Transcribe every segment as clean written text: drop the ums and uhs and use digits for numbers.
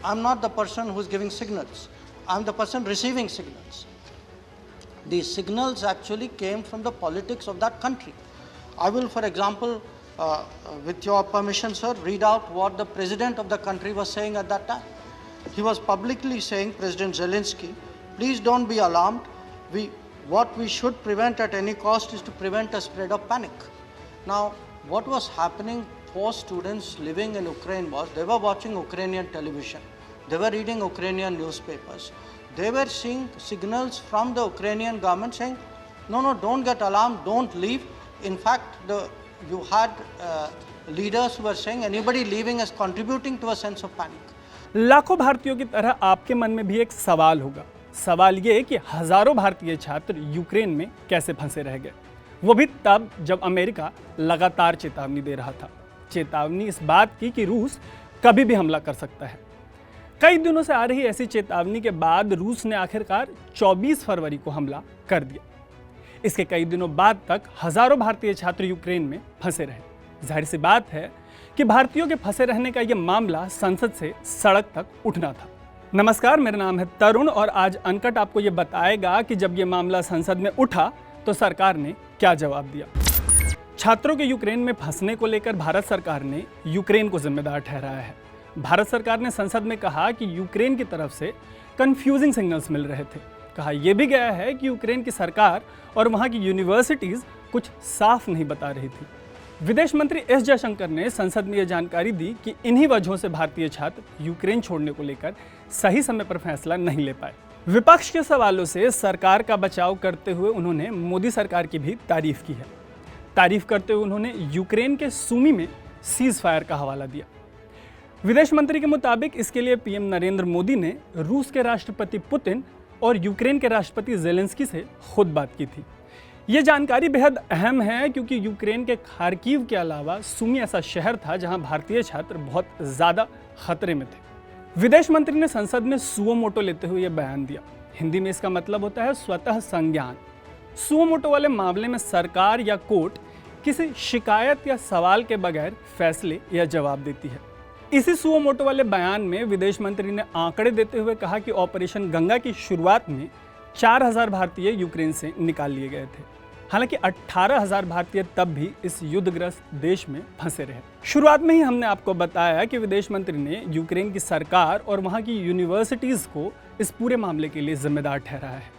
I'm not the person who's giving signals. I'm the person receiving signals. These signals actually came from the politics of that country. I will, for example, with your permission, sir, read out what the president of the country was saying at that time. He was publicly saying, President Zelensky, please don't be alarmed. What we should prevent at any cost is to prevent a spread of panic. Now, what was happening for students living in Ukraine was they were watching Ukrainian television. They were reading Ukrainian newspapers. They were seeing signals from the Ukrainian government saying, no, don't get alarmed, don't leave. In fact, you had leaders who were saying anybody leaving is contributing to a sense of panic. लाखों भारतीयों की तरह आपके मन में भी एक सवाल होगा। सवाल ये कि हजारों भारतीय छात्र यूक्रेन में कैसे फंसे रह गए, वो भी तब जब अमेरिका लगातार चेतावनी दे रहा था। चेतावनी इस बात की कि रूस कभी भी हमला कर सकता है। कई दिनों से आ रही ऐसी चेतावनी के बाद रूस ने आखिरकार 24 फरवरी को हमला कर दिया। इसके कई दिनों बाद तक हजारों भारतीय छात्र यूक्रेन में फंसे रहे। जाहिर सी बात है कि भारतीयों के फंसे रहने का यह मामला संसद से सड़क तक उठना था। नमस्कार, मेरा नाम है तरुण और आज अनकट आपको ये बताएगा कि जब ये मामला संसद में उठा तो सरकार ने क्या जवाब दिया। छात्रों के यूक्रेन में फंसने को लेकर भारत सरकार ने यूक्रेन को जिम्मेदार ठहराया है। भारत सरकार ने संसद में कहा कि यूक्रेन की तरफ से कंफ्यूजिंग सिग्नल्स मिल रहे थे। कहा यह भी गया है कि यूक्रेन की सरकार और वहां की यूनिवर्सिटीज कुछ साफ नहीं बता रही थी। विदेश मंत्री एस जयशंकर ने संसद में यह जानकारी दी कि इन्हीं वजहों से भारतीय छात्र यूक्रेन छोड़ने को लेकर सही समय पर फैसला नहीं ले पाए। विपक्ष के सवालों से सरकार का बचाव करते हुए उन्होंने मोदी सरकार की भी तारीफ की है। तारीफ करते हुए उन्होंने यूक्रेन के सूमी में सीज फायर का हवाला दिया। विदेश मंत्री के मुताबिक इसके लिए पीएम नरेंद्र मोदी ने रूस के राष्ट्रपति पुतिन और यूक्रेन के राष्ट्रपति जेलेंस्की से खुद बात की थी। ये जानकारी बेहद अहम है क्योंकि यूक्रेन के खार्किव के अलावा सूमी ऐसा शहर था जहां भारतीय छात्र बहुत ज़्यादा खतरे में थे। विदेश मंत्री ने संसद में सुओ मोटो लेते हुए यह बयान दिया। हिंदी में इसका मतलब होता है स्वतः संज्ञान। सुओ मोटो वाले मामले में सरकार या कोर्ट किसी शिकायत या सवाल के बगैर फैसले या जवाब देती है। इसी सुओ मोटो वाले बयान में विदेश मंत्री ने आंकड़े देते हुए कहा कि ऑपरेशन गंगा की शुरुआत में 4000 भारतीय यूक्रेन से निकाल लिए गए थे। हालांकि 18,000 भारतीय तब भी इस युद्धग्रस्त देश में फंसे रहे। शुरुआत में ही हमने आपको बताया कि विदेश मंत्री ने यूक्रेन की सरकार और वहां की यूनिवर्सिटीज को इस पूरे मामले के लिए जिम्मेदार ठहराया है।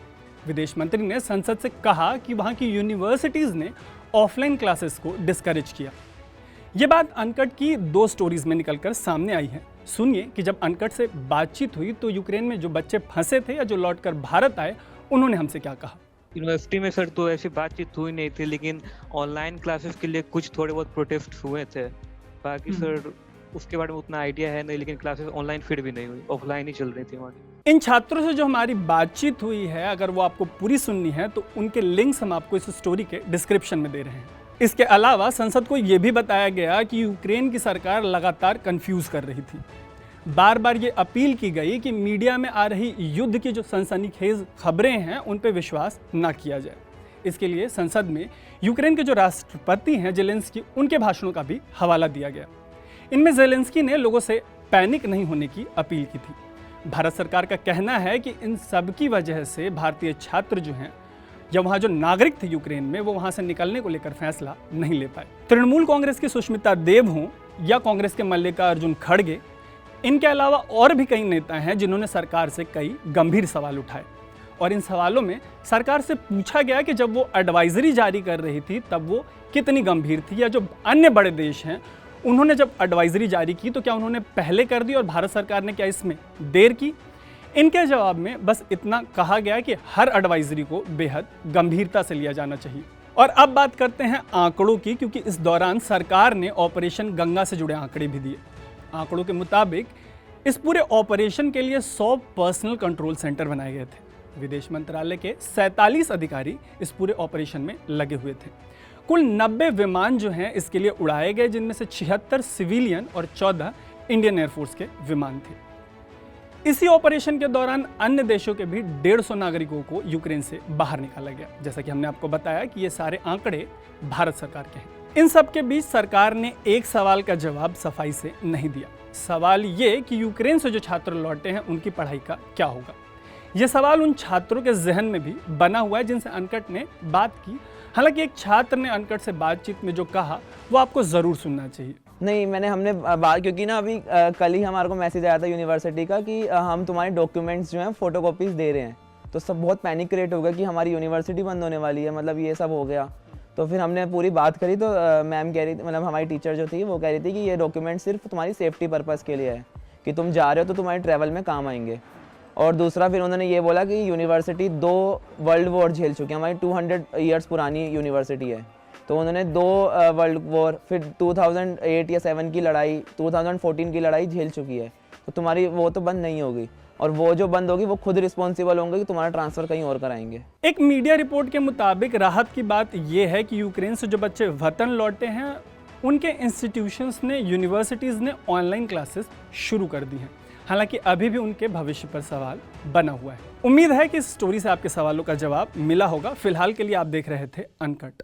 विदेश मंत्री ने संसद से कहा कि वहां की यूनिवर्सिटीज ने ऑफलाइन क्लासेस को डिस्करेज किया। ये बात अनकट की 2 स्टोरीज में निकलकर सामने आई है। सुनिए कि जब अनकट से बातचीत हुई तो यूक्रेन में जो बच्चे फंसे थे या जो लौटकर भारत आए उन्होंने हमसे क्या कहा। यूनिवर्सिटी में सर तो ऐसी बातचीत हुई नहीं थी, लेकिन ऑनलाइन क्लासेस के लिए कुछ थोड़े बहुत प्रोटेस्ट हुए थे। बाकी सर उसके बारे में उतना आइडिया है नहीं, लेकिन क्लासेस ऑनलाइन फिर भी नहीं हुई, ऑफलाइन ही चल रही थी हमारी। इन छात्रों से जो हमारी बातचीत हुई है, अगर वो आपको पूरी सुननी है तो उनके लिंक्स हम आपको इस स्टोरी के डिस्क्रिप्शन में दे रहे हैं। इसके अलावा संसद को यह भी बताया गया कि यूक्रेन की सरकार लगातार कंफ्यूज कर रही थी। बार बार ये अपील की गई कि मीडिया में आ रही युद्ध की जो सनसनीखेज खबरें हैं उन पर विश्वास न किया जाए। इसके लिए संसद में यूक्रेन के जो राष्ट्रपति हैं जेलेंस्की, उनके भाषणों का भी हवाला दिया गया। इनमें जेलेंस्की ने लोगों से पैनिक नहीं होने की अपील की थी। भारत सरकार का कहना है कि इन सब की वजह से भारतीय छात्र जो हैं या वहाँ जो नागरिक थे यूक्रेन में, वो वहाँ से निकलने को लेकर फैसला नहीं ले पाए। तृणमूल कांग्रेस की सुष्मिता देव हों या कांग्रेस के मल्लिकार्जुन खड़गे, इनके अलावा और भी कई नेता हैं जिन्होंने सरकार से कई गंभीर सवाल उठाए। और इन सवालों में सरकार से पूछा गया कि जब वो एडवाइजरी जारी कर रही थी तब वो कितनी गंभीर थी, या जो अन्य बड़े देश हैं उन्होंने जब एडवाइजरी जारी की तो क्या उन्होंने पहले कर दी और भारत सरकार ने क्या इसमें देर की। इनके जवाब में बस इतना कहा गया कि हर एडवाइजरी को बेहद गंभीरता से लिया जाना चाहिए। और अब बात करते हैं आंकड़ों की, क्योंकि इस दौरान सरकार ने ऑपरेशन गंगा से जुड़े आंकड़े भी दिए। आंकड़ों के मुताबिक इस पूरे ऑपरेशन के लिए 100 पर्सनल कंट्रोल सेंटर बनाए गए थे। विदेश मंत्रालय के 47 अधिकारी इस पूरे ऑपरेशन में लगे हुए थे। कुल 90 विमान जो हैं इसके लिए उड़ाए गए, जिनमें से 76 सिविलियन और 14 इंडियन एयरफोर्स के विमान थे। इसी ऑपरेशन के दौरान अन्य देशों के भी 150 नागरिकों को यूक्रेन से बाहर निकाला गया। जैसा कि हमने आपको बताया कि ये सारे आंकड़े भारत सरकार के हैं। इन सब के बीच सरकार ने एक सवाल का जवाब सफाई से नहीं दिया। सवाल ये कि यूक्रेन से जो छात्र लौटे हैं उनकी पढ़ाई का क्या होगा। ये सवाल उन छात्रों के जहन में भी बना हुआ है जिनसे अनकट ने बात की। हालांकि एक छात्र ने अनकट से बातचीत में जो कहा वो आपको ज़रूर सुनना चाहिए। नहीं, हमने बात, क्योंकि ना अभी कल ही हमारे को मैसेज आया था यूनिवर्सिटी का कि हम तुम्हारे डॉक्यूमेंट्स जो हैं फ़ोटोकॉपीज़ दे रहे हैं। तो सब बहुत पैनिक क्रिएट हो गया कि हमारी यूनिवर्सिटी बंद होने वाली है, मतलब ये सब हो गया। तो फिर हमने पूरी बात करी तो मैम कह रही थी, मतलब हमारी टीचर जो थी वो कह रही थी कि ये डॉक्यूमेंट सिर्फ तुम्हारी सेफ्टी पर्पज़ के लिए है, कि तुम जा रहे हो तो तुम्हारे ट्रैवल में काम आएंगे। और दूसरा फिर उन्होंने ये बोला कि यूनिवर्सिटी 2 वर्ल्ड वॉर झेल चुकी है, हमारी 200 ईयर्स पुरानी यूनिवर्सिटी है। तो उन्होंने 2 वर्ल्ड वॉर, फिर 2008 या 7 की लड़ाई, 2014 की लड़ाई झेल चुकी है। तो तुम्हारी वो तो बंद नहीं होगी, और वो जो बंद होगी वो खुद रिस्पॉन्सिबल होंगे कि तुम्हारा ट्रांसफ़र कहीं और कराएंगे। एक मीडिया रिपोर्ट के मुताबिक राहत की बात यह है कि यूक्रेन से जो बच्चे वतन लौटे हैं उनके इंस्टीट्यूशंस ने, यूनिवर्सिटीज़ ने ऑनलाइन क्लासेस शुरू कर दी हैं। हालांकि अभी भी उनके भविष्य पर सवाल बना हुआ है। उम्मीद है कि इस स्टोरी से आपके सवालों का जवाब मिला होगा। फिलहाल के लिए आप देख रहे थे अनकट।